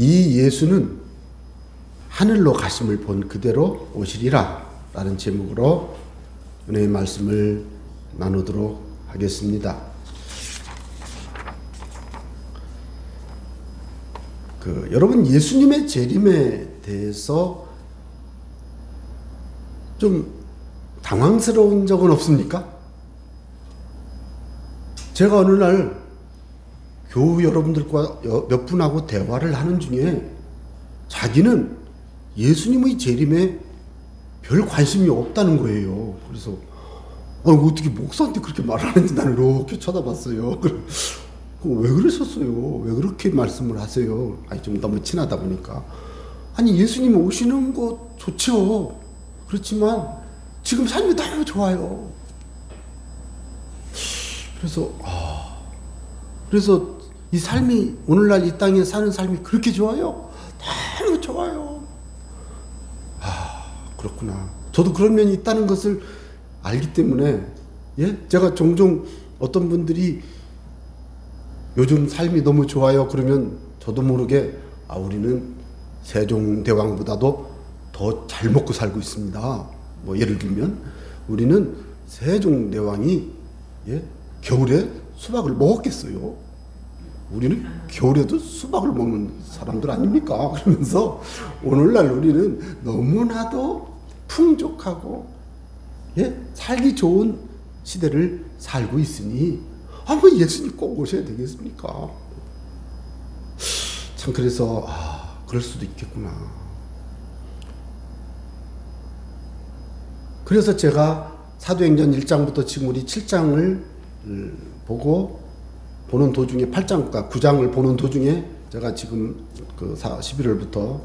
이 예수는 하늘로 가심을 본 그대로 오시리라 라는 제목으로 은혜의 말씀을 나누도록 하겠습니다. 여러분, 예수님의 재림에 대해서 좀 당황스러운 적은 없습니까? 제가 어느 날 교우 여러분들과 몇 분하고 대화를 하는 중에 자기는 예수님의 재림에 별 관심이 없다는 거예요. 그래서 어떻게 목사한테 그렇게 말하는지 나는 이렇게 쳐다봤어요. 왜 그러셨어요? 왜 그렇게 말씀을 하세요? 좀 너무 친하다 보니까. 예수님 오시는 거 좋죠. 그렇지만 지금 삶이 너무 좋아요. 그래서 이 삶이, 오늘날 이 땅에 사는 삶이 그렇게 좋아요? 너무 좋아요. 그렇구나. 저도 그런 면이 있다는 것을 알기 때문에, 제가 종종 어떤 분들이 요즘 삶이 너무 좋아요 그러면 저도 모르게 우리는 세종대왕보다도 더 잘 먹고 살고 있습니다. 예를 들면 우리는 세종대왕이 겨울에 수박을 먹었겠어요? 우리는 겨울에도 수박을 먹는 사람들 아닙니까? 그러면서 오늘날 우리는 너무나도 풍족하고 살기 좋은 시대를 살고 있으니 예수님 꼭 오셔야 되겠습니까? 참, 그래서 그럴 수도 있겠구나. 그래서 제가 사도행전 1장부터 지금 우리 7장을 보는 도중에 8장과 9장을 보는 도중에 제가 지금 11월부터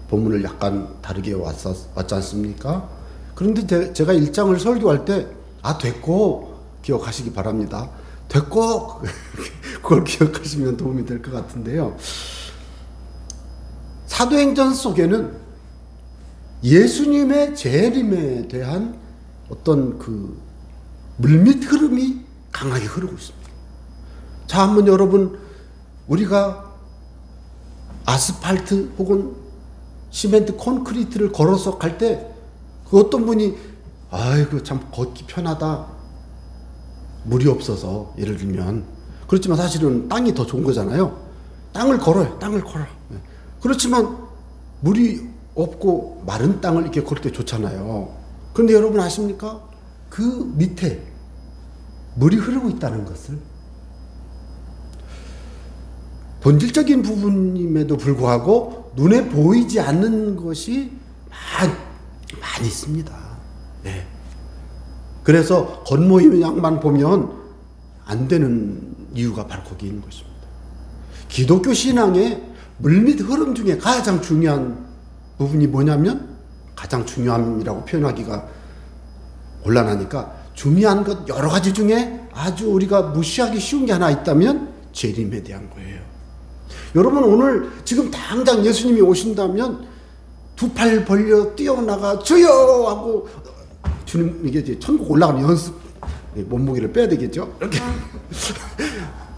본문을 약간 다르게 왔지 않습니까? 그런데 제가 1장을 설교할 때 됐고 기억하시기 바랍니다. 됐고 그걸 기억하시면 도움이 될 것 같은데요. 사도행전 속에는 예수님의 재림에 대한 어떤 물밑 흐름이 강하게 흐르고 있습니다. 자, 한번 여러분, 우리가 아스팔트 혹은 시멘트 콘크리트를 걸어서 갈 때 어떤 분이 참 걷기 편하다, 물이 없어서, 예를 들면. 그렇지만 사실은 땅이 더 좋은 거잖아요. 땅을 걸어요. 그렇지만 물이 없고 마른 땅을 이렇게 걸을 때 좋잖아요. 그런데 여러분 아십니까? 그 밑에 물이 흐르고 있다는 것을, 본질적인 부분임에도 불구하고 눈에 보이지 않는 것이 많이 있습니다. 그래서 겉모양만 보면 안 되는 이유가 바로 거기 있는 것입니다. 기독교 신앙의 물밑 흐름 중에 가장 중요한 부분이 뭐냐면, 가장 중요함이라고 표현하기가 곤란하니까, 중요한 것 여러 가지 중에 아주 우리가 무시하기 쉬운 게 하나 있다면 재림에 대한 거예요. 여러분, 오늘 지금 당장 예수님이 오신다면 두 팔 벌려 뛰어나가 주여 하고, 주님, 이게 천국 올라가는 연습, 몸무게를 빼야 되겠죠? 이렇게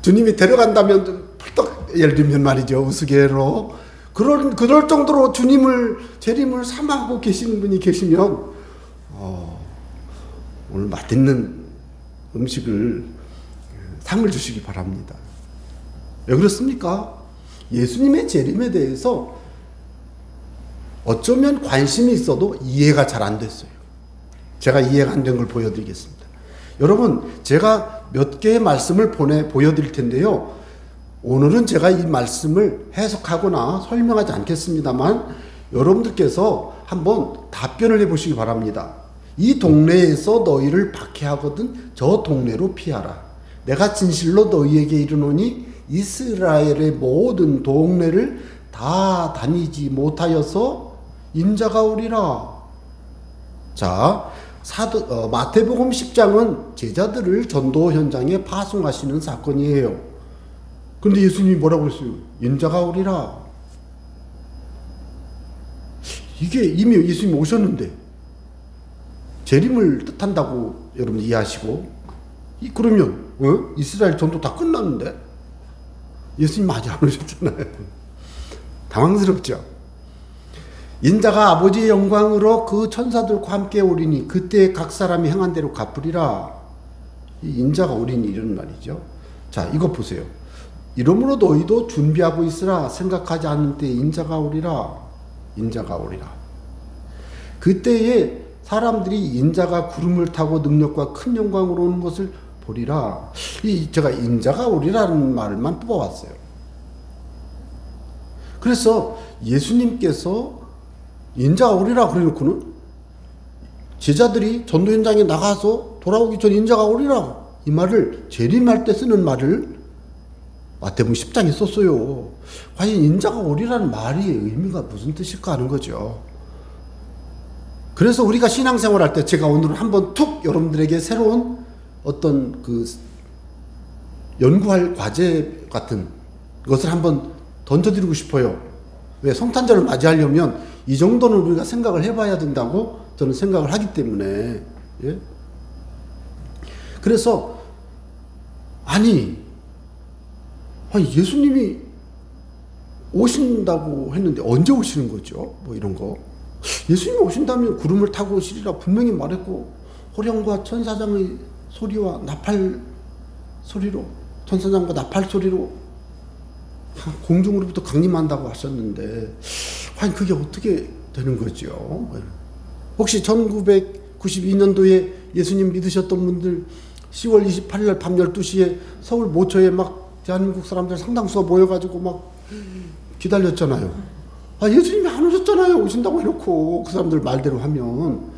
주님이 데려간다면 펄떡, 예를 들면 말이죠, 우스개로 그럴 정도로 재림을 사모하고 계시는 분이 계시면 오늘 맛있는 음식을, 상을 주시기 바랍니다. 왜 그렇습니까? 예수님의 재림에 대해서 어쩌면 관심이 있어도 이해가 잘 안 됐어요. 제가 이해가 안 된 걸 보여드리겠습니다. 여러분, 제가 몇 개의 말씀을 보여드릴 텐데요. 오늘은 제가 이 말씀을 해석하거나 설명하지 않겠습니다만 여러분들께서 한번 답변을 해보시기 바랍니다. 이 동네에서 너희를 박해하거든 저 동네로 피하라. 내가 진실로 너희에게 이르노니 이스라엘의 모든 동네를 다 다니지 못하여서 인자가 오리라. 자, 마태복음 10장은 제자들을 전도 현장에 파송하시는 사건이에요. 그런데 예수님이 뭐라고 했어요? 인자가 오리라. 이게 이미 예수님이 오셨는데 재림을 뜻한다고 여러분 이해하시고, 그러면 이스라엘 전도 다 끝났는데 예수님 아직 안 오셨잖아요. 당황스럽죠. 인자가 아버지의 영광으로 그 천사들과 함께 오리니 그때 각 사람이 행한 대로 갚으리라. 이 인자가 오리니 이런 말이죠. 자, 이거 보세요. 이러므로 너희도 준비하고 있으라. 생각하지 않는 때에 인자가 오리라. 인자가 오리라. 그때에 사람들이 인자가 구름을 타고 능력과 큰 영광으로 오는 것을 보리라. 제가 인자가 오리라는 말만 뽑아왔어요. 그래서 예수님께서 인자가 오리라 그래놓고는 제자들이 전도 현장에 나가서 돌아오기 전 인자가 오리라 이 말을 재림할 때 쓰는 말을 마태복음 10장에 썼어요. 과연 인자가 오리라는 말이 의미가 무슨 뜻일까 하는 거죠. 그래서 우리가 신앙생활 할 때 제가 오늘 한번 툭 여러분들에게 새로운 어떤 그 연구할 과제 같은 것을 한번 던져드리고 싶어요. 왜? 성탄절을 맞이하려면 이 정도는 우리가 생각을 해봐야 된다고 저는 생각을 하기 때문에. 예? 그래서 아니 예수님이 오신다고 했는데 언제 오시는 거죠? 뭐 이런 거. 예수님이 오신다면 구름을 타고 오시리라 분명히 말했고 호령과 천사장의 소리와 나팔 소리로 천사장과 나팔 소리로 공중으로부터 강림한다고 하셨는데 과연 그게 어떻게 되는 거죠? 혹시 1992년도에 예수님 믿으셨던 분들 10월 28일 날 밤 12시에 서울 모처에 막 대한민국 사람들 상당수가 모여가지고 막 기다렸잖아요. 예수님이 안 오셨잖아요. 오신다고 해놓고 그 사람들 말대로 하면.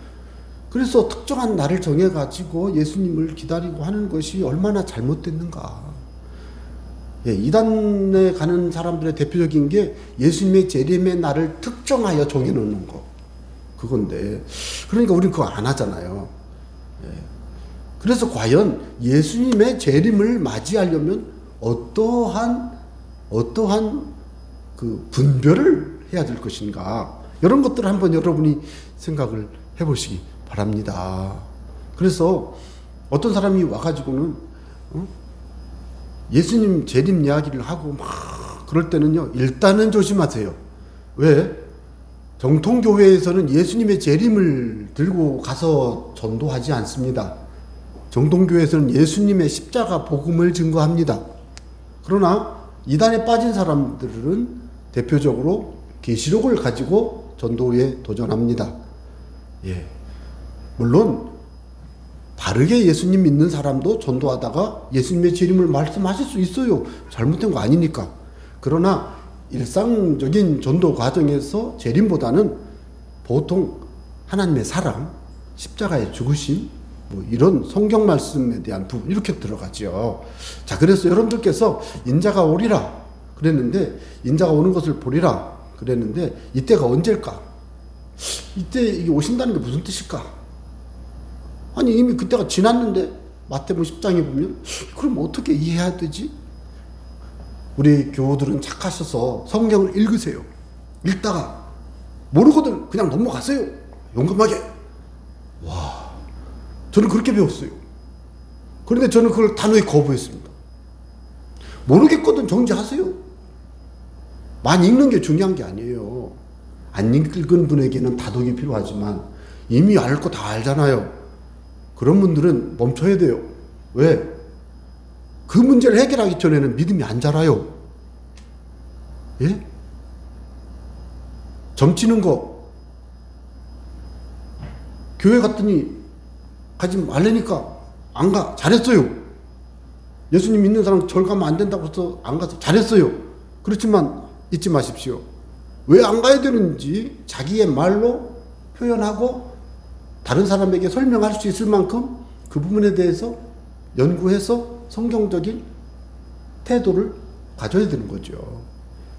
그래서 특정한 날을 정해가지고 예수님을 기다리고 하는 것이 얼마나 잘못됐는가. 예, 이단에 가는 사람들의 대표적인 게 예수님의 재림의 날을 특정하여 정해놓는 거. 그건데. 그러니까 우리는 그거 안 하잖아요. 예. 그래서 과연 예수님의 재림을 맞이하려면 어떠한 그 분별을 해야 될 것인가. 이런 것들을 한번 여러분이 생각을 해보시기 바랍니다. 그래서 어떤 사람이 와가지고는 예수님 재림 이야기를 하고 막 그럴 때는요, 일단은 조심하세요. 왜? 정통교회에서는 예수님의 재림을 들고 가서 전도하지 않습니다. 정통교회에서는 예수님의 십자가 복음을 증거합니다. 그러나 이단에 빠진 사람들은 대표적으로 계시록을 가지고 전도에 도전합니다. 예. 물론 바르게 예수님 믿는 사람도 전도하다가 예수님의 재림을 말씀하실 수 있어요. 잘못된 거 아니니까. 그러나 일상적인 전도 과정에서 재림보다는 보통 하나님의 사랑, 십자가의 죽으심, 뭐 이런 성경 말씀에 대한 부분 이렇게 들어가죠. 자, 그래서 여러분들께서 인자가 오리라 그랬는데, 인자가 오는 것을 보리라 그랬는데, 이때가 언제일까? 이때 이게 오신다는 게 무슨 뜻일까? 아니 이미 그때가 지났는데 마태복음 10장에 보면 그럼 어떻게 이해해야 되지? 우리 교우들은 착하셔서 성경을 읽으세요. 읽다가 모르거든 그냥 넘어가세요. 용감하게. 와, 저는 그렇게 배웠어요. 그런데 저는 그걸 단호히 거부했습니다. 모르겠거든 정지하세요. 많이 읽는 게 중요한 게 아니에요. 안 읽은 분에게는 다독이 필요하지만 이미 알 거 다 알잖아요. 그런 분들은 멈춰야 돼요. 왜? 그 문제를 해결하기 전에는 믿음이 안 자라요. 예? 점치는 거 교회 갔더니 가지 말라니까 안 가. 잘했어요. 예수님 믿는 사람 절 가면 안 된다고 해서 안 가서 잘했어요. 그렇지만 잊지 마십시오. 왜 안 가야 되는지 자기의 말로 표현하고 다른 사람에게 설명할 수 있을 만큼 그 부분에 대해서 연구해서 성경적인 태도를 가져야 되는 거죠.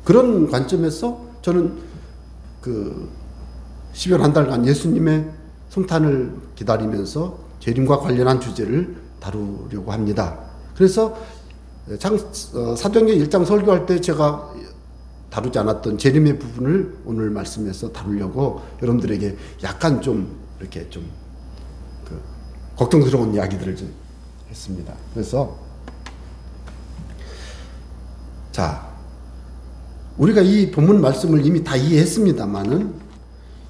그런 관점에서 저는 그 10여 한 달간 예수님의 성탄을 기다리면서 재림과 관련한 주제를 다루려고 합니다. 그래서 사도행전 1장 설교할 때 제가 다루지 않았던 재림의 부분을 오늘 말씀에서 다루려고 여러분들에게 약간 좀 이렇게 좀 걱정스러운 이야기들을 좀 했습니다. 그래서 자, 우리가 이 본문 말씀을 이미 다 이해했습니다만은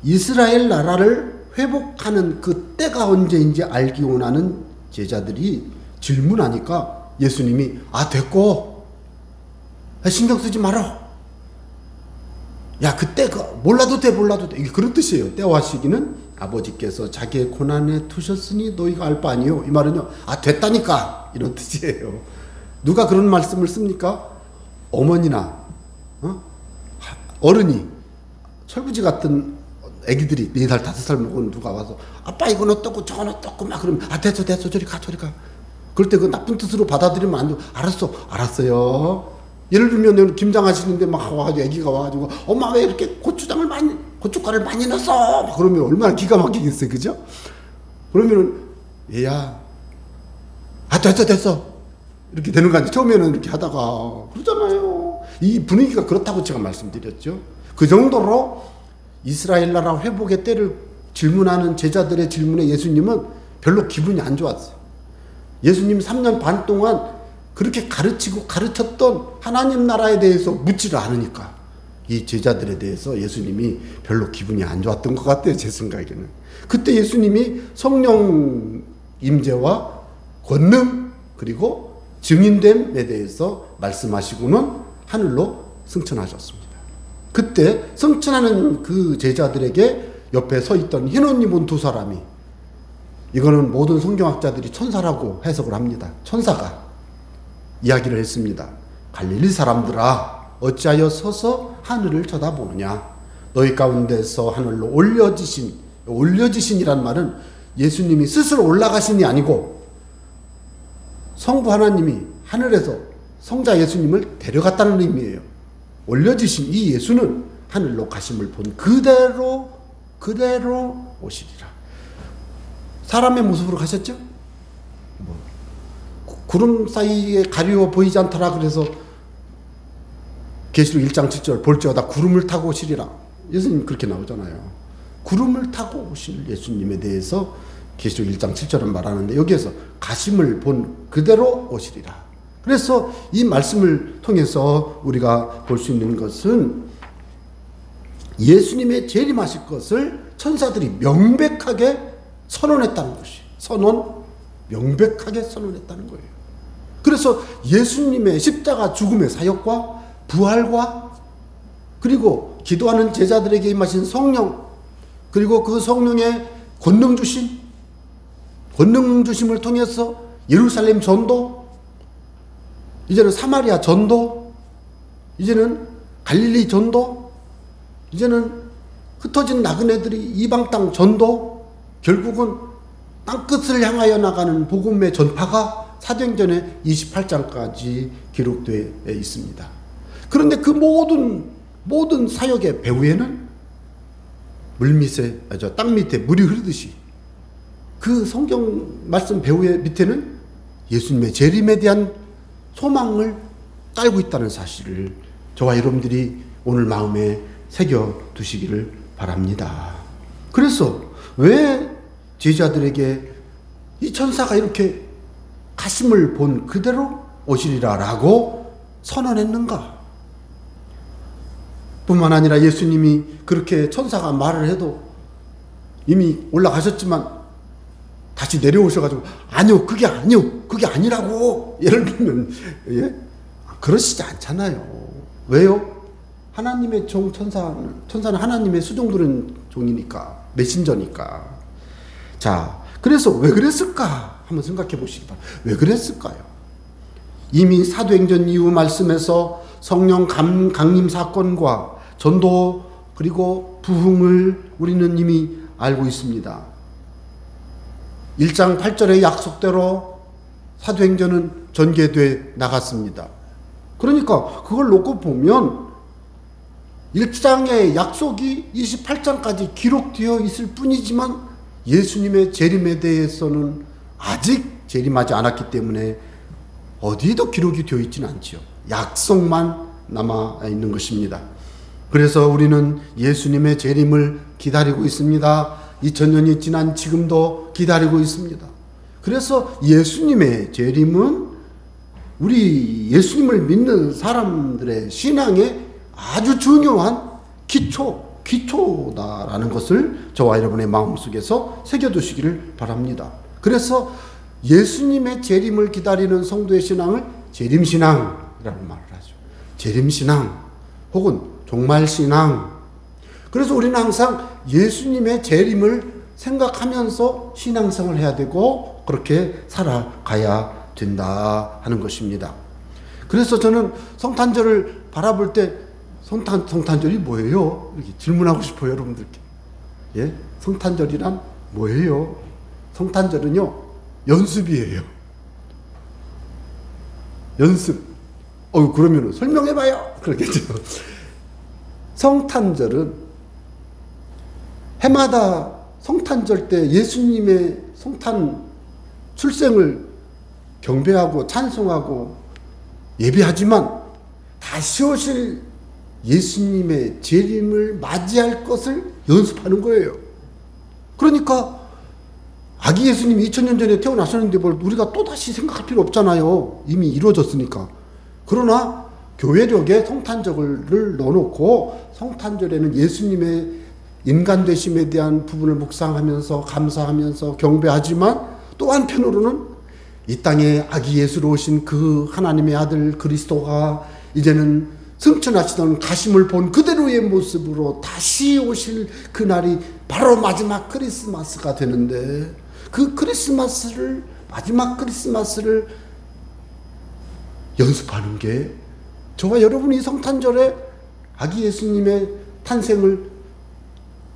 이스라엘 나라를 회복하는 그 때가 언제인지 알기 원하는 제자들이 질문하니까 예수님이 됐고 신경 쓰지 마라. 야, 그때가 몰라도 돼. 이게 그런 뜻이에요. 때와 시기는 아버지께서 자기의 고난에 두셨으니 너희가 알 바 아니요. 이 말은요, 됐다니까 이런 뜻이에요. 누가 그런 말씀을 씁니까? 어머니나 어른이, 철부지 같은 애기들이 4살 5살 먹은 누가 와서 아빠 이건 어떻고 저건 어떻고 막 그러면 됐어 저리 가. 그럴 때 그 나쁜 뜻으로 받아들이면 안 돼. 알았어요. 예를 들면 김장하시는데 막 와가지고 애기가 와가지고 엄마 왜 이렇게 고춧가루를 많이 넣었어? 막 그러면 얼마나 기가 막히겠어요, 그죠? 그러면은 얘야, 됐어 이렇게 되는 거 아니에요? 처음에는 이렇게 하다가 그러잖아요. 이 분위기가 그렇다고 제가 말씀드렸죠. 그 정도로 이스라엘 나라 회복의 때를 질문하는 제자들의 질문에 예수님은 별로 기분이 안 좋았어요. 예수님 3년 반 동안 그렇게 가르치고 가르쳤던 하나님 나라에 대해서 묻지를 않으니까 이 제자들에 대해서 예수님이 별로 기분이 안 좋았던 것 같아요, 제 생각에는. 그때 예수님이 성령 임재와 권능 그리고 증인됨에 대해서 말씀하시고는 하늘로 승천하셨습니다. 그때 승천하는 그 제자들에게 옆에 서 있던 흰 옷 입은 2사람이, 이거는 모든 성경학자들이 천사라고 해석을 합니다. 천사가 이야기를 했습니다. 갈릴리 사람들아, 어찌하여 서서 하늘을 쳐다보느냐? 너희 가운데서 하늘로 올려지신이란 말은 예수님이 스스로 올라가신이 아니고 성부 하나님이 하늘에서 성자 예수님을 데려갔다는 의미예요. 올려지신 이 예수는 하늘로 가심을 본 그대로 오시리라. 사람의 모습으로 가셨죠? 구름 사이에 가리워 보이지 않더라 그래서 계시록 1장 7절 볼지어다 구름을 타고 오시리라. 예수님 그렇게 나오잖아요. 구름을 타고 오실 예수님에 대해서 계시록 1장 7절은 말하는데 여기에서 가심을 본 그대로 오시리라. 그래서 이 말씀을 통해서 우리가 볼 수 있는 것은 예수님의 재림하실 것을 천사들이 명백하게 선언했다는 것이 명백하게 선언했다는 거예요. 그래서 예수님의 십자가 죽음의 사역과 부활과 그리고 기도하는 제자들에게 임하신 성령 그리고 그 성령의 권능 주심을 통해서 예루살렘 전도, 이제는 사마리아 전도, 이제는 갈릴리 전도, 이제는 흩어진 나그네들이 이방 땅 전도, 결국은 땅끝을 향하여 나가는 복음의 전파가 사도행전의 28장까지 기록되어 있습니다. 그런데 그 모든 사역의 배후에는 땅 밑에 물이 흐르듯이 그 성경 말씀 배후의 밑에는 예수님의 재림에 대한 소망을 깔고 있다는 사실을 저와 여러분들이 오늘 마음에 새겨 두시기를 바랍니다. 그래서 왜 제자들에게 이 천사가 이렇게 가심을 본 그대로 오시리라라고 선언했는가? 뿐만 아니라 예수님이 그렇게 천사가 말을 해도 이미 올라가셨지만 다시 내려오셔가지고 아니요 그게 아니라고 예를 들면 그러시지 않잖아요. 왜요? 하나님의 종 천사는 하나님의 수종 들은 종이니까, 메신저니까. 자, 그래서 왜 그랬을까 한번 생각해 보시기 바랍니다. 왜 그랬을까요? 이미 사도행전 이후 말씀에서 성령 강림 사건과 전도 그리고 부흥을 우리는 이미 알고 있습니다. 1장 8절의 약속대로 사도행전은 전개돼 나갔습니다. 그러니까 그걸 놓고 보면 1장의 약속이 28장까지 기록되어 있을 뿐이지만 예수님의 재림에 대해서는 아직 재림하지 않았기 때문에 어디에도 기록이 되어 있지는 않지요. 약속만 남아 있는 것입니다. 그래서 우리는 예수님의 재림을 기다리고 있습니다. 2000년이 지난 지금도 기다리고 있습니다. 그래서 예수님의 재림은 우리 예수님을 믿는 사람들의 신앙의 아주 중요한 기초다라는 것을 저와 여러분의 마음속에서 새겨두시기를 바랍니다. 그래서 예수님의 재림을 기다리는 성도의 신앙을 재림신앙이라는 말을 하죠. 재림신앙 혹은 종말신앙. 그래서 우리는 항상 예수님의 재림을 생각하면서 신앙생활을 해야 되고 그렇게 살아가야 된다 하는 것입니다. 그래서 저는 성탄절을 바라볼 때 성탄절이 뭐예요? 이렇게 질문하고 싶어요, 여러분들께. 예? 성탄절이란 뭐예요? 성탄절은요, 연습이에요. 연습. 그러면 설명해봐요. 그러겠죠. 성탄절은 해마다 성탄절 때 예수님의 성탄 출생을 경배하고 찬송하고 예배하지만 다시 오실 예수님의 재림을 맞이할 것을 연습하는 거예요. 그러니까 아기 예수님이 2000년 전에 태어나셨는데 뭘 우리가 또다시 생각할 필요 없잖아요. 이미 이루어졌으니까. 그러나 교회력에 성탄절을 넣어놓고 성탄절에는 예수님의 인간 되심에 대한 부분을 묵상하면서 감사하면서 경배하지만 또 한편으로는 이 땅에 아기 예수로 오신 그 하나님의 아들 그리스도가 이제는 승천하시던 가심을 본 그대로의 모습으로 다시 오실 그날이 바로 마지막 크리스마스가 되는데 그 마지막 크리스마스를 연습하는 게 저와 여러분이 성탄절에 아기 예수님의 탄생을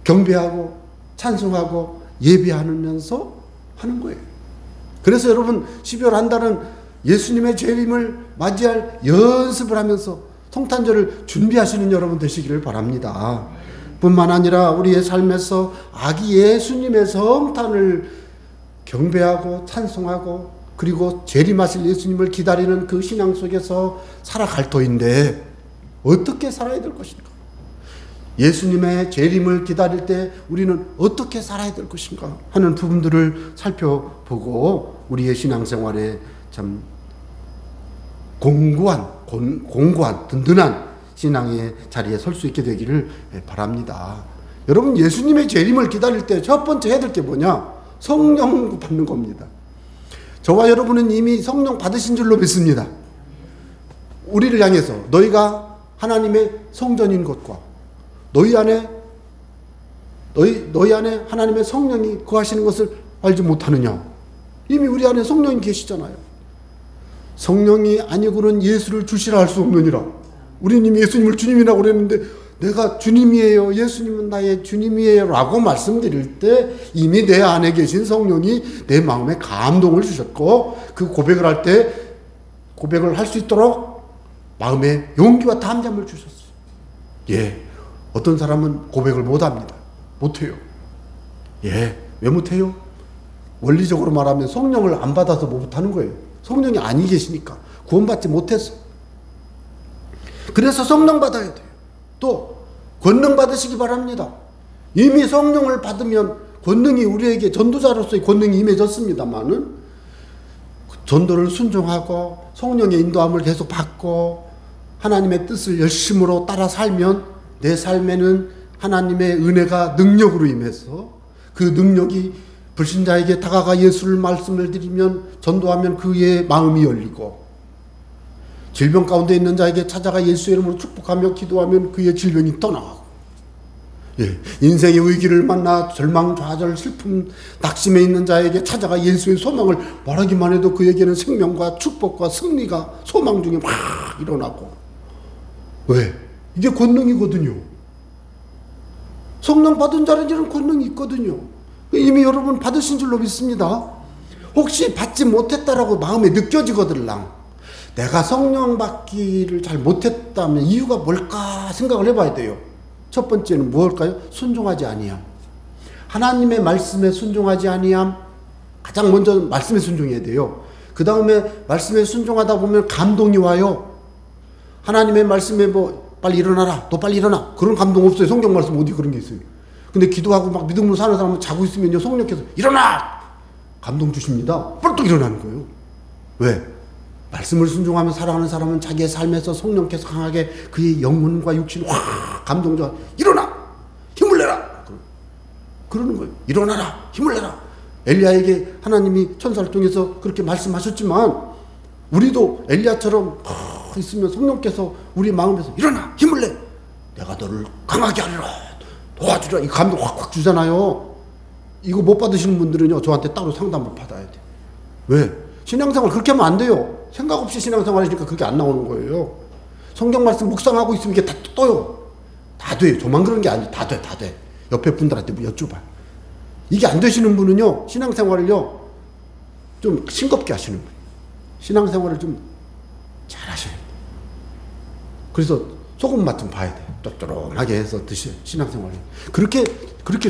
경배하고 찬송하고 예배하면서 하는 거예요. 그래서 여러분 12월 한 달은 예수님의 재림을 맞이할 연습을 하면서 성탄절을 준비하시는 여러분 되시기를 바랍니다. 뿐만 아니라 우리의 삶에서 아기 예수님의 성탄을 경배하고 찬송하고 그리고 재림하실 예수님을 기다리는 그 신앙 속에서 살아갈 터인데 어떻게 살아야 될 것인가? 예수님의 재림을 기다릴 때 우리는 어떻게 살아야 될 것인가 하는 부분들을 살펴보고 우리의 신앙생활에 참 공고한 든든한 신앙의 자리에 설 수 있게 되기를 바랍니다. 여러분 예수님의 재림을 기다릴 때 첫 번째 해야 될 게 뭐냐? 성령 받는 겁니다. 저와 여러분은 이미 성령 받으신 줄로 믿습니다. 우리를 향해서 너희가 하나님의 성전인 것과 너희 안에 하나님의 성령이 거하시는 것을 알지 못하느냐? 이미 우리 안에 성령이 계시잖아요. 성령이 아니고는 예수를 주시라 할 수 없느니라. 우리는 이미 예수님을 주님이라고 그랬는데 내가 주님이에요, 예수님은 나의 주님이에요 라고 말씀드릴 때 이미 내 안에 계신 성령이 내 마음에 감동을 주셨고 그 고백을 할 때 고백을 할 수 있도록 마음에 용기와 담대함을 주셨어요. 예, 어떤 사람은 고백을 못합니다. 못해요. 예, 왜 못해요? 원리적으로 말하면 성령을 안 받아서 못하는 거예요. 성령이 아니 계시니까 구원받지 못해서. 그래서 성령 받아야 돼요. 또 권능 받으시기 바랍니다. 이미 성령을 받으면 권능이 우리에게 전도자로서의 권능이 임해졌습니다만은 전도를 순종하고 성령의 인도함을 계속 받고 하나님의 뜻을 열심으로 따라 살면 내 삶에는 하나님의 은혜가 능력으로 임해서 그 능력이 불신자에게 다가가 예수를 말씀을 드리면 전도하면 그의 마음이 열리고 질병 가운데 있는 자에게 찾아가 예수의 이름으로 축복하며 기도하면 그의 질병이 떠나가고 예, 인생의 위기를 만나 절망, 좌절, 슬픔, 낙심에 있는 자에게 찾아가 예수의 소망을 말하기만 해도 그에게는 생명과 축복과 승리가 소망 중에 막 일어나고 왜? 이게 권능이거든요. 성령 받은 자는 이런 권능이 있거든요. 이미 여러분 받으신 줄로 믿습니다. 혹시 받지 못했다라고 마음에 느껴지거들랑 내가 성령 받기를 잘 못했다면 이유가 뭘까 생각을 해봐야 돼요. 첫 번째는 무엇일까요? 순종하지 아니함. 하나님의 말씀에 순종하지 아니함. 가장 먼저 말씀에 순종해야 돼요. 그 다음에 말씀에 순종하다 보면 감동이 와요. 하나님의 말씀에 빨리 일어나라, 너 빨리 일어나, 그런 감동 없어요. 성경 말씀 어디 그런 게 있어요. 근데 기도하고 막 믿음으로 사는 사람은 자고 있으면요 성령께서 일어나! 감동 주십니다. 뻘떡 일어나는 거예요. 왜? 말씀을 순종하며 살아가는 사람은 자기의 삶에서 성령께서 강하게 그의 영혼과 육신을 확 감동적 일어나! 힘을 내라! 그러는 거예요. 일어나라! 힘을 내라! 엘리야에게 하나님이 천사를 통해서 그렇게 말씀하셨지만 우리도 엘리야처럼 있으면 성령께서 우리 마음에서 일어나! 힘을 내! 내가 너를 강하게 하리라! 도와주라! 이 감동 확 주잖아요. 이거 못 받으시는 분들은요, 저한테 따로 상담을 받아야 돼. 왜? 신앙생활 그렇게 하면 안 돼요. 생각 없이 신앙생활 하시니까 그게 안 나오는 거예요. 성경 말씀 묵상하고 있으면 이게 다 떠요. 다 돼요. 저만 그런 게 아니에요. 다 돼, 다 돼. 옆에 분들한테 뭐 여쭤봐요. 이게 안 되시는 분은요, 신앙생활을요, 좀 싱겁게 하시는 분이에요. 신앙생활을 좀 잘 하셔야 돼요. 그래서 소금 맛 좀 봐야 돼요. 쫄쫄하게 해서 드셔요. 신앙생활을. 그렇게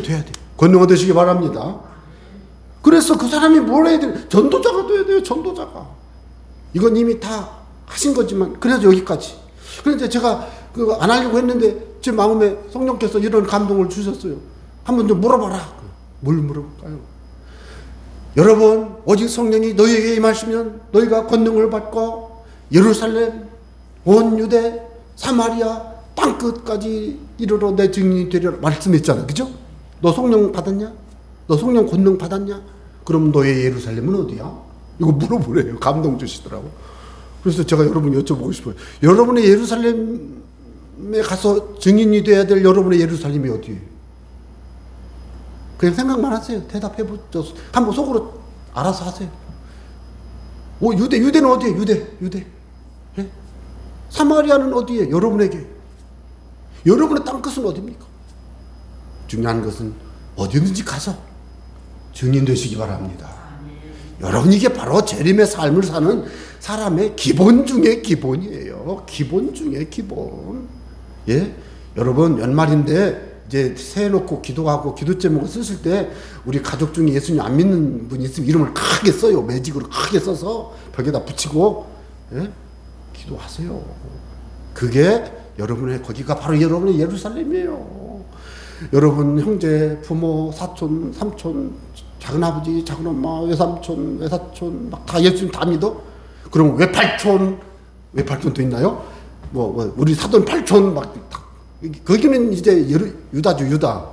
돼야 돼요. 권능을 되시기 바랍니다. 그래서 그 사람이 뭘 해야 돼요? 전도자가 돼야 돼요. 전도자가. 이건 이미 다 하신 거지만 그래도 여기까지. 그런데 제가 그거 안 하려고 했는데 제 마음에 성령께서 이런 감동을 주셨어요. 한번 좀 물어봐라. 뭘 물어볼까요? 여러분, 오직 성령이 너희에게 임하시면 너희가 권능을 받고 예루살렘, 온 유대, 사마리아 땅끝까지 이르러 내 증인이 되리라 말씀했잖아요. 그죠? 너 성령 받았냐? 너 성령 권능 받았냐? 그럼 너의 예루살렘은 어디야? 이거 물어보래요. 감동 주시더라고. 그래서 제가 여러분 여쭤보고 싶어요. 여러분의 예루살렘에 가서 증인이 돼야 될 여러분의 예루살렘이 어디예요? 그냥 생각만 하세요. 대답해보죠. 한번 속으로 알아서 하세요. 유대는 어디예요? 유대. 예? 사마리아는 어디예요? 여러분에게. 여러분의 땅끝은 어디입니까? 중요한 것은 어디든지 가서 증인 되시기 바랍니다. 여러분, 이게 바로 재림의 삶을 사는 사람의 기본 중에 기본이에요. 기본 중에 기본. 예? 여러분, 연말인데 이제 새해 놓고 기도하고 기도 제목을 쓰실 때 우리 가족 중에 예수님 안 믿는 분이 있으면 이름을 크게 써요. 매직으로 크게 써서 벽에다 붙이고, 예? 기도하세요. 그게 여러분의, 거기가 바로 여러분의 예루살렘이에요. 여러분 형제, 부모, 사촌, 삼촌, 작은아버지, 작은엄마, 외삼촌, 외사촌 막 다 예수님 다 믿어? 그럼 외팔촌도 있나요? 우리 사돈 팔촌 막 거기는 이제 유다죠, 유다.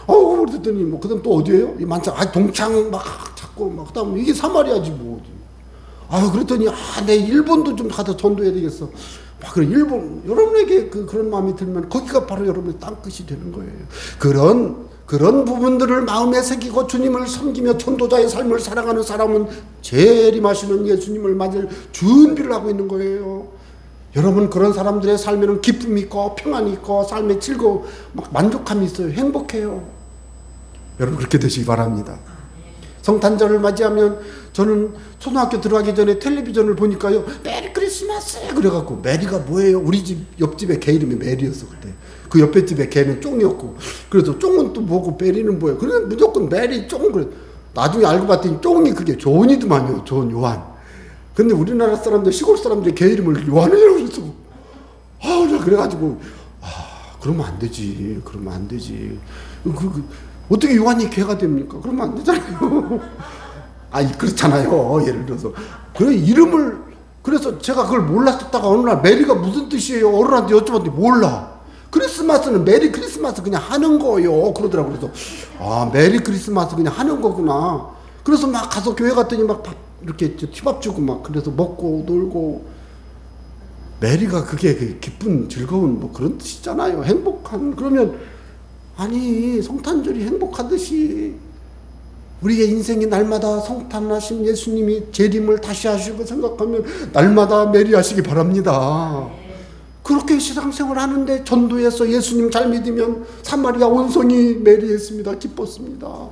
그랬더니 그다음 또 어디예요? 많죠. 동창 막 찾고 막 그다음 이게 사마리아지 뭐. 그랬더니 내 일본도 좀 가서 전도해야 되겠어. 그래, 일본, 여러분에게 그런 마음이 들면 거기가 바로 여러분의 땅끝이 되는 거예요. 그런 부분들을 마음에 새기고 주님을 섬기며 전도자의 삶을 살아가는 사람은 재림하시는 예수님을 맞을 준비를 하고 있는 거예요. 여러분, 그런 사람들의 삶에는 기쁨이 있고 평안이 있고 삶의 즐거움, 막 만족감이 있어요. 행복해요. 여러분, 그렇게 되시기 바랍니다. 성탄절을 맞이하면 저는 초등학교 들어가기 전에 텔레비전을 보니까요, 메리 크리스마스! 그래갖고, 메리가 뭐예요? 우리 집 옆집에 개 이름이 메리였어, 그때. 그 옆에 집에 개는 쫑이었고, 그래서 쫑은 또 뭐고, 메리는 뭐예요? 그래, 무조건 메리, 쫑, 그래. 나중에 알고 봤더니 쫑이 그게 존이더만요, 존, 요한. 근데 우리나라 사람들, 시골 사람들이 개 이름을 요한이라고 그랬어. 그래가지고, 그러면 안 되지. 그러면 안 되지. 어떻게 요한이 개가 됩니까? 그러면 안 되잖아요. 그렇잖아요. 예를 들어서. 그래서 제가 그걸 몰랐었다가 어느 날 메리가 무슨 뜻이에요? 어른한테 여쭤봤는데 몰라. 크리스마스는 메리 크리스마스 그냥 하는 거예요. 그러더라고요. 그래서, 메리 크리스마스 그냥 하는 거구나. 그래서 막 가서 교회 갔더니 막 이렇게 티밥 주고 막 그래서 먹고 놀고. 메리가 그게 기쁜, 즐거운 그런 뜻이잖아요. 행복한. 그러면, 성탄절이 행복하듯이 우리의 인생이 날마다 성탄하신 예수님이 재림을 다시 하시고 생각하면 날마다 메리하시기 바랍니다. 그렇게 신앙생활 하는데 전도에서 예수님 잘 믿으면 사마리아 온성이 메리했습니다. 기뻤습니다.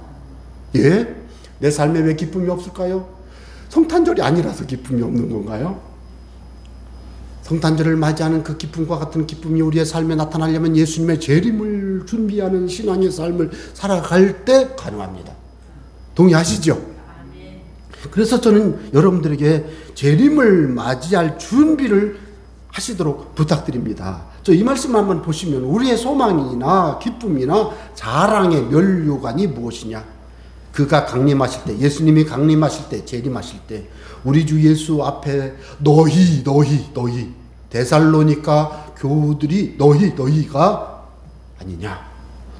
예? 내 삶에 왜 기쁨이 없을까요? 성탄절이 아니라서 기쁨이 없는 건가요? 성탄절을 맞이하는 그 기쁨과 같은 기쁨이 우리의 삶에 나타나려면 예수님의 재림을 준비하는 신앙의 삶을 살아갈 때 가능합니다. 동의하시죠? 그래서 저는 여러분들에게 재림을 맞이할 준비를 하시도록 부탁드립니다. 이 말씀 한번 보시면 우리의 소망이나 기쁨이나 자랑의 면류관이 무엇이냐? 그가 강림하실 때, 예수님이 강림하실 때, 재림하실 때 우리 주 예수 앞에 너희 데살로니가 교우들이 너희가 아니냐.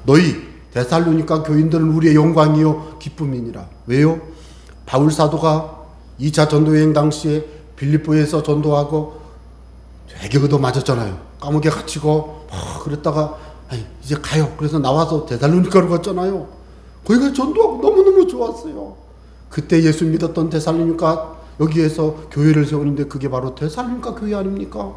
너희 데살로니가 교인들은 우리의 영광이요 기쁨이니라. 왜요? 바울 사도가 2차 전도여행 당시에 빌립보에서 전도하고 되게 얻어맞았잖아요. 감옥에 갇히고 그랬다가 이제 가요. 그래서 나와서 데살로니가로 갔잖아요. 거기가 전도하고 너무너무 좋았어요. 그때 예수 믿었던 데살로니가 여기에서 교회를 세우는데 그게 바로 데살로니가 교회 아닙니까?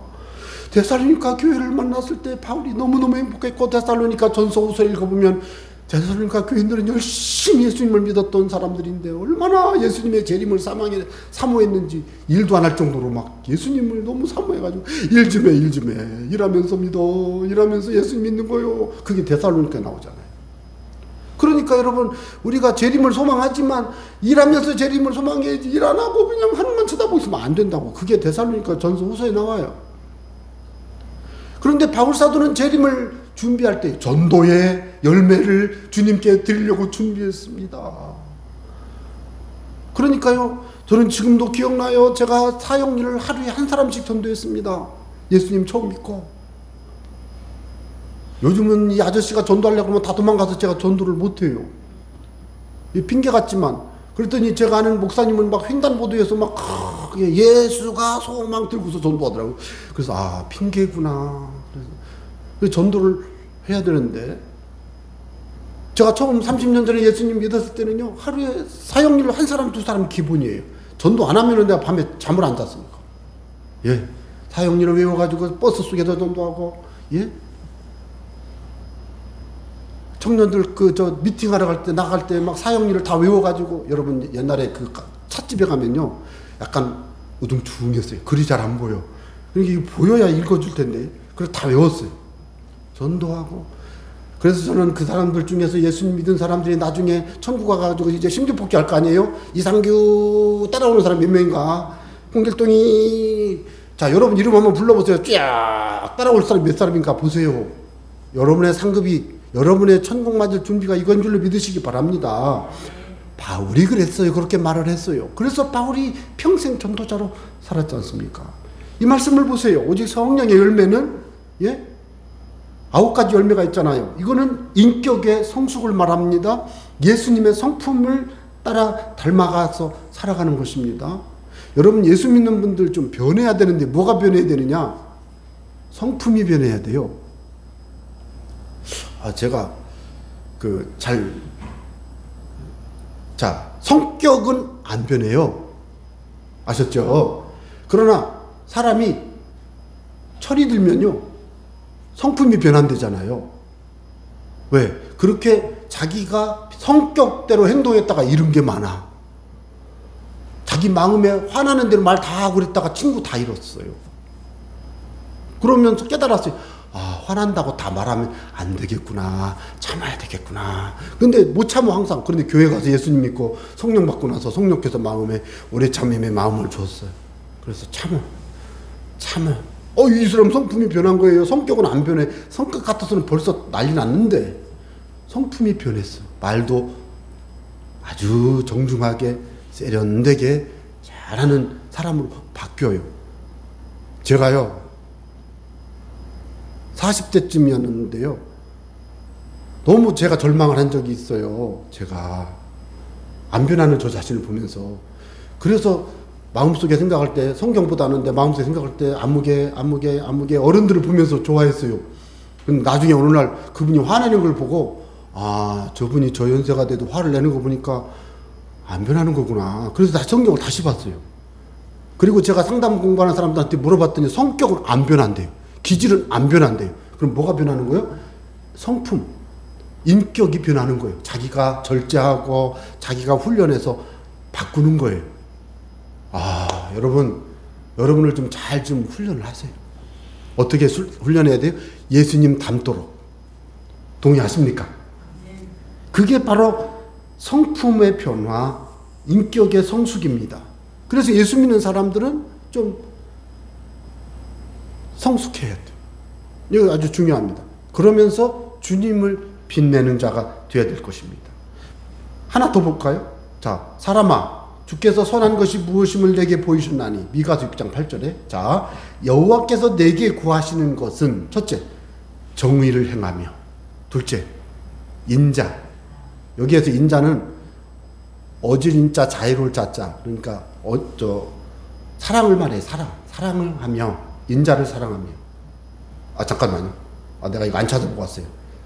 데살로니가 교회를 만났을 때 바울이 너무너무 행복했고, 데살로니가 전서후서 읽어보면 데살로니가 교인들은 열심히 예수님을 믿었던 사람들인데 얼마나 예수님의 재림을 사모했는지, 일도 안 할 정도로 막 예수님을 너무 사모해가지고 일 좀 해 일하면서 믿어, 일하면서 예수 믿는 거요. 그게 데살로니가에 나오잖아요. 그러니까 여러분, 우리가 재림을 소망하지만 일하면서 재림을 소망해야지, 일 안 하고 그냥 하늘만 쳐다보고 있으면 안 된다고. 그게 데살로니가 전서후서에 나와요. 그런데 바울 사도는 재림을 준비할 때 전도의 열매를 주님께 드리려고 준비했습니다. 그러니까요, 저는 지금도 기억나요. 제가 사형리를 하루에 한 사람씩 전도했습니다. 예수님 처음 믿고. 요즘은 이 아저씨가 전도하려고 하면 다 도망가서 제가 전도를 못해요. 핑계 같지만. 그랬더니 제가 아는 목사님은 막 횡단보도에서 막 예수가 소망 들고서 전도하더라고요. 그래서 핑계구나. 그래서 전도를 해야 되는데, 제가 처음 30년 전에 예수님 믿었을 때는요, 하루에 사형리를 한 사람 두 사람 기본이에요. 전도 안 하면은 내가 밤에 잠을 안 잤으니까. 예. 사형리를 외워가지고 버스 속에서 전도하고, 예. 청년들 미팅하러 갈 때, 나갈 때 막 사형리를 다 외워가지고, 여러분 옛날에 그 찻집에 가면요, 약간 우둥충했어요. 글이 잘 안 보여. 그러니까 이거 보여야 읽어줄 텐데. 그래서 다 외웠어요. 전도하고. 그래서 저는 그 사람들 중에서 예수님 믿은 사람들이 나중에 천국 가가지고 이제 심지폭기 할 거 아니에요? 이상규 따라오는 사람 몇 명인가? 홍길동이. 자, 여러분 이름 한번 불러보세요. 쫙 따라올 사람 몇 사람인가 보세요. 여러분의 상급이, 여러분의 천국 맞을 준비가 이건 줄로 믿으시기 바랍니다. 바울이 그랬어요. 그렇게 말을 했어요. 그래서 바울이 평생 전도자로 살았지 않습니까? 이 말씀을 보세요. 오직 성령의 열매는, 예? 9가지 열매가 있잖아요. 이거는 인격의 성숙을 말합니다. 예수님의 성품을 따라 닮아가서 살아가는 것입니다. 여러분, 예수 믿는 분들 좀 변해야 되는데 뭐가 변해야 되느냐? 성품이 변해야 돼요. 제가 성격은 안 변해요. 아셨죠? 그러나 사람이 철이 들면요, 성품이 변한대잖아요. 왜? 그렇게 자기가 성격대로 행동했다가 잃은 게 많아. 자기 마음에 화나는 대로 말 다 하고 그랬다가 친구 다 잃었어요. 그러면서 깨달았어요. 화난다고 다 말하면 안 되겠구나. 참아야 되겠구나. 근데 못 참아 항상. 그런데 교회 가서 예수님 믿고 성령 받고 나서 성령께서 마음에 오래 참음의 마음을 줬어요. 그래서 참아. 이 사람 성품이 변한 거예요. 성격은 안 변해. 성격 같아서는 벌써 난리 났는데 성품이 변했어. 말도 아주 정중하게 세련되게 잘하는 사람으로 바뀌어요. 제가요 40대쯤이었는데요, 너무 제가 절망을 한 적이 있어요. 제가 안 변하는 저 자신을 보면서. 그래서 마음속에 생각할 때, 성경보다는 내 마음속에 생각할 때 아무개 어른들을 보면서 좋아했어요. 근데 나중에 어느 날 그분이 화내는 걸 보고, 저분이 저 연세가 돼도 화를 내는 거 보니까 안 변하는 거구나. 그래서 다시 성경을 다시 봤어요. 그리고 제가 상담 공부하는 사람들한테 물어봤더니 성격은 안 변한대요. 기질은 안 변한대요. 그럼 뭐가 변하는 거예요? 성품, 인격이 변하는 거예요. 자기가 절제하고 자기가 훈련해서 바꾸는 거예요. 여러분을 좀 잘 훈련을 하세요. 어떻게 훈련해야 돼요? 예수님 닮도록. 동의하십니까? 그게 바로 성품의 변화, 인격의 성숙입니다. 그래서 예수 믿는 사람들은 좀 성숙해야 돼요. 이거 아주 중요합니다. 그러면서 주님을 빛내는 자가 되어야 될 것입니다. 하나 더 볼까요? 자, 사람아, 주께서 선한 것이 무엇임을 내게 보이셨나니. 미가서 6장 8절에. 자, 여호와께서 내게 구하시는 것은 첫째, 정의를 행하며. 둘째, 인자. 여기에서 인자는 어질 인자, 자애로울 자자. 그러니까 사랑을 말해. 사랑을 하며, 인자를 사랑하며. 잠깐만요. 내가 이거 안 찾아보고 왔어요.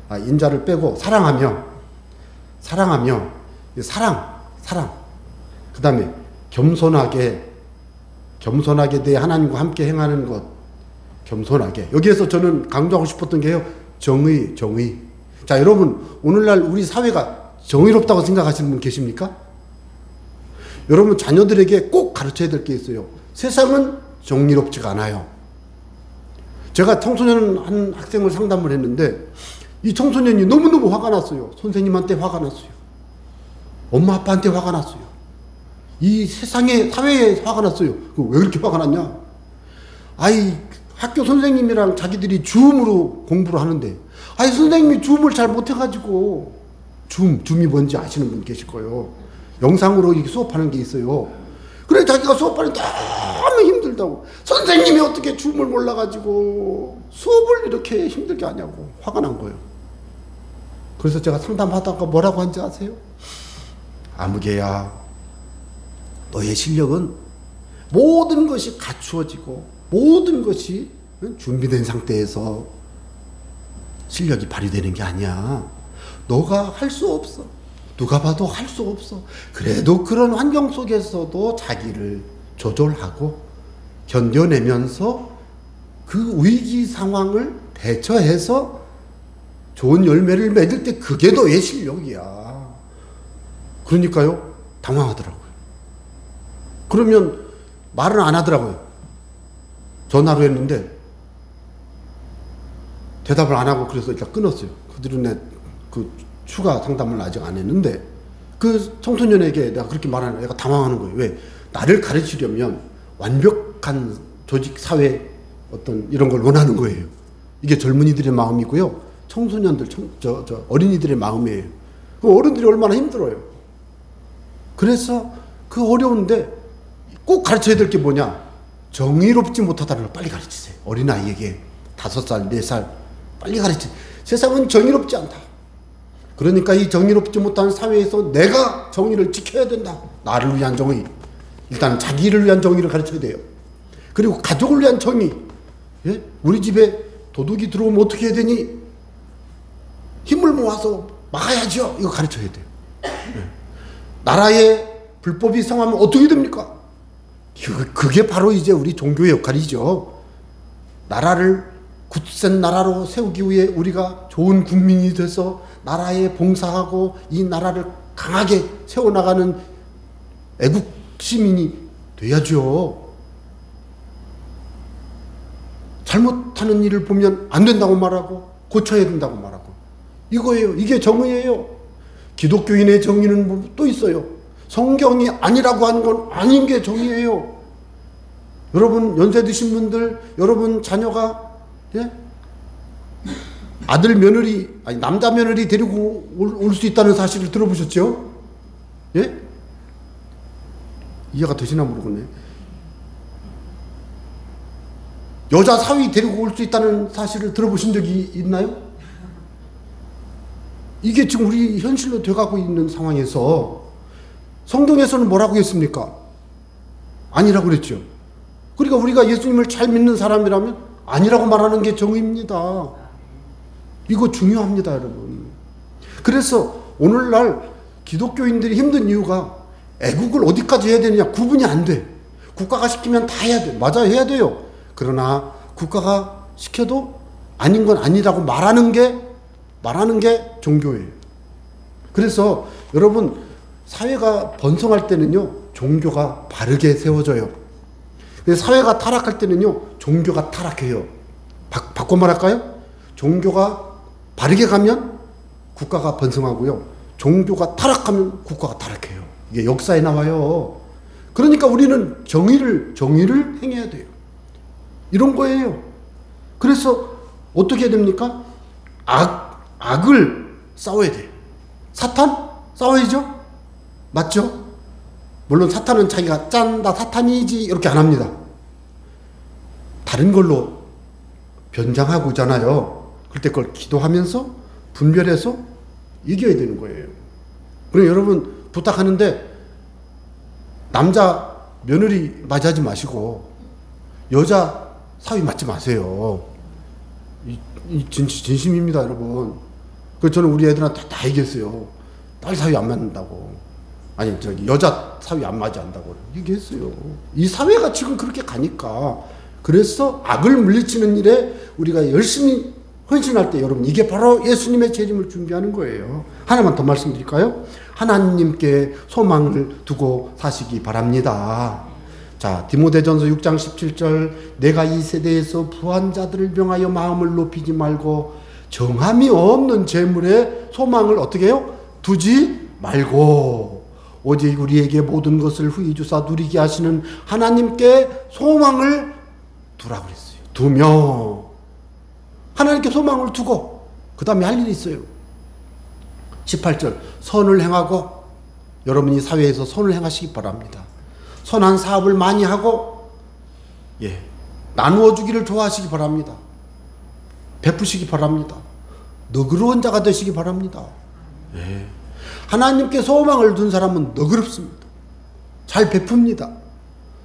인자를 빼고 사랑하며. 사랑. 그 다음에 겸손하게 내 하나님과 함께 행하는 것. 겸손하게. 여기에서 저는 강조하고 싶었던 게요, 정의. 자, 여러분, 오늘날 우리 사회가 정의롭다고 생각하시는 분 계십니까? 여러분, 자녀들에게 꼭 가르쳐야 될 게 있어요. 세상은 정의롭지가 않아요. 제가 청소년 한 학생을 상담을 했는데, 이 청소년이 너무너무 화가 났어요. 선생님한테 화가 났어요. 엄마 아빠한테 화가 났어요. 이 사회에 화가 났어요. 왜 그렇게 화가 났냐? 학교 선생님이랑 자기들이 줌으로 공부를 하는데, 선생님이 줌을 잘 못해가지고, 줌이 뭔지 아시는 분 계실 거예요. 영상으로 수업하는 게 있어요. 그래, 자기가 수업하는 너무 힘들다고. 선생님이 어떻게 줌을 몰라가지고 수업을 이렇게 힘들게 하냐고 화가 난 거예요. 그래서 제가 상담하다가 뭐라고 한지 아세요? 아무개야, 너의 실력은 모든 것이 갖추어지고 모든 것이 준비된 상태에서 실력이 발휘되는 게 아니야. 너가 할 수 없어. 누가 봐도 할 수 없어. 그래도 그런 환경 속에서도 자기를 조절하고 견뎌내면서 그 위기 상황을 대처해서 좋은 열매를 맺을 때 그게 너의 실력이야. 그러니까요, 당황하더라고요. 그러면 말은 안 하더라고요. 전화로 했는데 대답을 안 하고, 그래서 일단 끊었어요. 그들은 추가 상담을 아직 안 했는데, 그 청소년에게 내가 그렇게 말하는, 애가 당황하는 거예요. 왜? 나를 가르치려면 완벽한 조직, 사회, 이런 걸 원하는 거예요. 이게 젊은이들의 마음이고요. 청소년들, 어린이들의 마음이에요. 그 어른들이 얼마나 힘들어요. 그래서 그 어려운데 꼭 가르쳐야 될 게 뭐냐? 정의롭지 못하다는 걸 빨리 가르치세요. 어린아이에게 5살, 4살 빨리 가르치세요. 세상은 정의롭지 않다. 그러니까 이 정의롭지 못한 사회에서 내가 정의를 지켜야 된다. 나를 위한 정의. 일단 자기를 위한 정의를 가르쳐야 돼요. 그리고 가족을 위한 정의. 예? 우리 집에 도둑이 들어오면 어떻게 해야 되니? 힘을 모아서 막아야죠. 이거 가르쳐야 돼요. 예. 나라에 불법이 성하면 어떻게 됩니까? 그게 바로 이제 우리 종교의 역할이죠. 나라를 굳센 나라로 세우기 위해 우리가 좋은 국민이 돼서 나라에 봉사하고 이 나라를 강하게 세워나가는 애국 시민이 돼야죠. 잘못하는 일을 보면 안 된다고 말하고 고쳐야 된다고 말하고, 이거예요. 이게 정의예요. 기독교인의 정의는 또 있어요. 성경이 아니라고 하는 건 아닌 게 정의예요. 여러분, 연세 드신 분들, 여러분 자녀가 아들 며느리, 남자 며느리 데리고 올 수 있다는 사실을 들어보셨죠? 예? 이해가 되시나 모르겠네. 여자 사위 데리고 올 수 있다는 사실을 들어보신 적이 있나요? 이게 지금 우리 현실로 돼가고 있는 상황에서 성경에서는 뭐라고 했습니까? 아니라고 그랬죠. 그러니까 우리가 예수님을 잘 믿는 사람이라면 아니라고 말하는 게 정의입니다. 이거 중요합니다, 여러분. 그래서 오늘날 기독교인들이 힘든 이유가 애국을 어디까지 해야 되느냐, 구분이 안 돼. 국가가 시키면 다 해야 돼. 맞아, 해야 돼요. 그러나 국가가 시켜도 아닌 건 아니라고 말하는 게 종교예요. 그래서 여러분, 사회가 번성할 때는요, 종교가 바르게 세워져요. 사회가 타락할 때는요, 종교가 타락해요. 바꿔 말할까요? 종교가 바르게 가면 국가가 번성하고요, 종교가 타락하면 국가가 타락해요. 이게 역사에 나와요. 그러니까 우리는 정의를 행해야 돼요. 이런 거예요. 그래서 어떻게 해야 됩니까? 악을 싸워야 돼요. 사탄? 싸워야죠. 맞죠? 물론 사탄은 자기가 짠, 나 사탄이지 이렇게 안 합니다. 다른 걸로 변장하고잖아요. 그럴 때 그걸 기도하면서 분별해서 이겨야 되는 거예요. 그럼 여러분 부탁하는데 남자 며느리 맞이하지 마시고 여자 사위 맞지 마세요. 진심입니다, 여러분. 그래서 저는 우리 애들한테 다 얘기했어요. 딸 사위 안 맞는다고. 아니, 여자 사위 안 맞이한다고 얘기했어요. 이 사회가 지금 그렇게 가니까. 그래서 악을 물리치는 일에 우리가 열심히 헌신할 때 여러분, 이게 바로 예수님의 재림을 준비하는 거예요. 하나만 더 말씀드릴까요? 하나님께 소망을 두고 사시기 바랍니다. 자, 디모데전서 6장 17절, 내가 이 세대에서 부한 자들을 명하여 마음을 높이지 말고 정함이 없는 재물에 소망을 어떻게 해요? 두지 말고 오직 우리에게 모든 것을 후히 주사 누리게 하시는 하나님께 소망을 두라고 그랬어요. 두며 하나님께 소망을 두고 그 다음에 할 일이 있어요. 18절, 선을 행하고, 여러분이 사회에서 선을 행하시기 바랍니다. 선한 사업을 많이 하고, 나누어 주기를 좋아하시기 바랍니다. 베푸시기 바랍니다. 너그러운 자가 되시기 바랍니다. 하나님께 소망을 둔 사람은 너그럽습니다. 잘 베풉니다.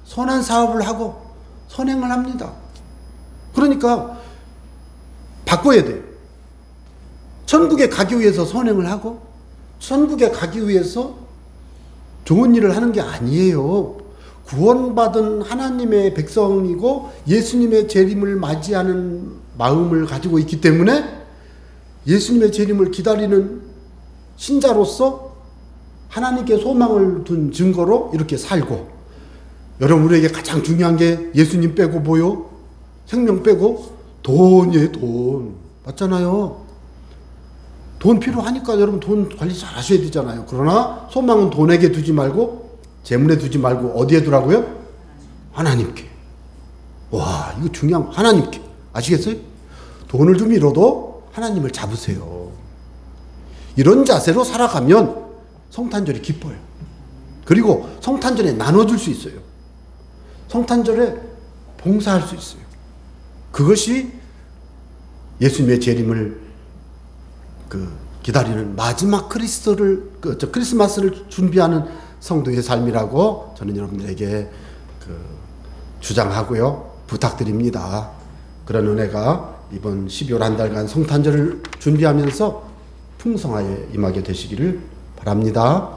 선한 사업을 하고 선행을 합니다. 그러니까 바꿔야 돼요. 천국에 가기 위해서 선행을 하고 천국에 가기 위해서 좋은 일을 하는 게 아니에요. 구원받은 하나님의 백성이고 예수님의 재림을 맞이하는 마음을 가지고 있기 때문에 예수님의 재림을 기다리는 신자로서 하나님께 소망을 둔 증거로 이렇게 살고, 여러분 우리에게 가장 중요한 게 예수님 빼고 뭐요? 생명 빼고 돈이에요. 돈. 맞잖아요. 돈 필요하니까 여러분 돈 관리 잘 하셔야 되잖아요. 그러나 소망은 돈에게 두지 말고 재물에 두지 말고 어디에 두라고요? 하나님께. 와, 이거 중요한 거. 하나님께. 아시겠어요? 돈을 좀 잃어도 하나님을 잡으세요. 이런 자세로 살아가면 성탄절이 기뻐요. 그리고 성탄절에 나눠줄 수 있어요. 성탄절에 봉사할 수 있어요. 그것이 예수님의 재림을 기다리는 마지막 크리스마스를 준비하는 성도의 삶이라고 저는 여러분들에게 주장하고요. 부탁드립니다. 그런 은혜가 이번 12월 한 달간 성탄절을 준비하면서 풍성하게 임하게 되시기를 바랍니다.